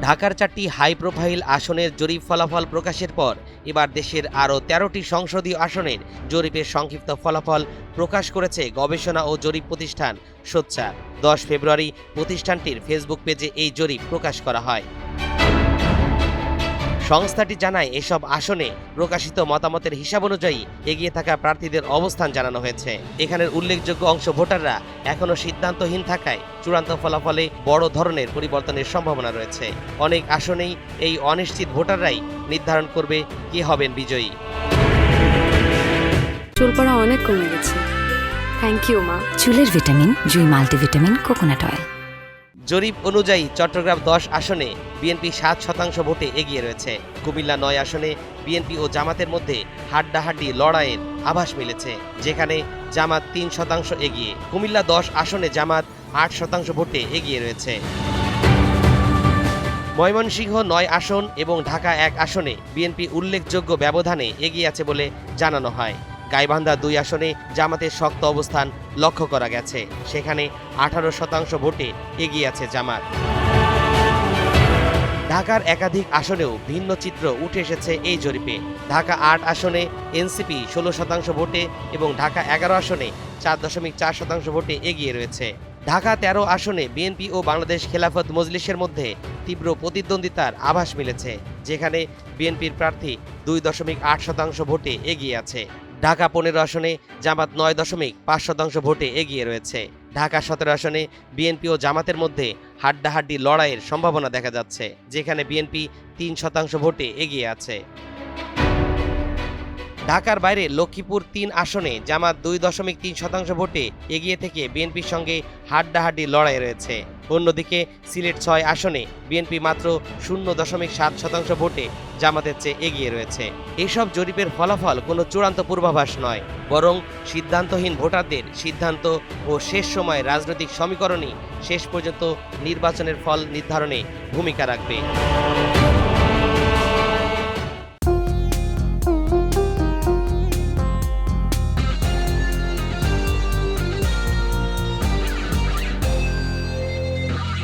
ঢাকার 4টি high profile আসনের জরিপ ফলাফল প্রকাশের পর এবার দেশের আরও 13টি সংসদীয় আসনের জরিপের সংক্ষিপ্ত ফলাফল প্রকাশ করেছে গবেষণা ও জরিপ প্রতিষ্ঠান সোচ্চার। 10 ফেব্রুয়ারি প্রতিষ্ঠানটির ফেসবুক পেজে এই জরিপ প্রকাশ করা হয়। সংস্থাটি জানায়, এসব আসনে প্রকাশিত মতামতের হিসাব অনুযায়ী এগিয়ে থাকা প্রার্থীদের অবস্থান জানানো হয়েছে। এখানের উল্লেখযোগ্য অংশ ভোটাররা এখনও সিদ্ধান্তহীন থাকায় চূড়ান্ত ফলাফলে বড় ধরনের পরিবর্তনের সম্ভাবনা রয়েছে। অনেক আসনেই এই অনিশ্চিত ভোটাররাই নির্ধারণ করবে কে হবেন বিজয়ী। চুল পড়া অনেক কমে গেছে। থ্যাংক ইউ মা। চুলের ভিটামিন জুই মাল্টিভিটামিন কোকোনাট অয়েল। জরিপ অনুযায়ী চট্টগ্রাম 10 আসনে বিএনপি 7% ভোটে এগিয়ে রয়েছে। কুমিল্লা 9 আসনে বিএনপি ও জামাতের মধ্যে হাড্ডাহাড্ডি লড়াইয়ের আভাস মিলেছে, যেখানে জামাত 3% এগিয়ে। কুমিল্লা 10 আসনে জামাত 8% ভোটে এগিয়ে রয়েছে। ময়মনসিংহ 9 আসন এবং ঢাকা 1 আসনে বিএনপি উল্লেখযোগ্য ব্যবধানে এগিয়ে আছে বলে জানানো হয়। গাইবান্ধা 2 আসনে জামাতের শক্ত অবস্থান লক্ষ্য করা গেছে, সেখানে 18% ভোটে এগিয়ে আছে জামাত। ঢাকার একাধিক আসনেও ভিন্ন চিত্র উঠে এসেছে এই জরিপে। ঢাকা 8 আসনে এনসিপি 16% ভোটে এবং ঢাকা 11 আসনে 4.4% ভোটে এগিয়ে রয়েছে। ঢাকা 13 আসনে বিএনপি ও বাংলাদেশ খেলাফত মজলিসের মধ্যে তীব্র প্রতিদ্বন্দ্বিতার আভাস মিলেছে, যেখানে বিএনপির প্রার্থী 2.8% ভোটে এগিয়ে আছে। ঢাকা 15 আসনে জামাত 9.5% ভোটে এগিয়ে রয়েছে। ঢাকা 17 আসনে বিএনপি ও জামাতের মধ্যে হাড্ডাহাড্ডি লড়াইয়ের সম্ভাবনা দেখা যাচ্ছে, যেখানে বিএনপি 3% ভোটে এগিয়ে আছে। ঢাকার বাইরে লক্ষ্মীপুর 3 আসনে জামাত 2.3% ভোটে এগিয়ে থেকে বিএনপির সঙ্গে হাড্ডাহাড্ডি লড়াই রয়েছে। অন্যদিকে সিলেট 6 আসনে বিএনপি মাত্র 0.7% ভোটে জামাতের চেয়ে এগিয়ে রয়েছে। এসব জরিপের ফলাফল কোনো চূড়ান্ত পূর্বাভাস নয়, বরং সিদ্ধান্তহীন ভোটারদের সিদ্ধান্ত ও শেষ সময় রাজনৈতিক সমীকরণই শেষ পর্যন্ত নির্বাচনের ফল নির্ধারণে ভূমিকা রাখবে।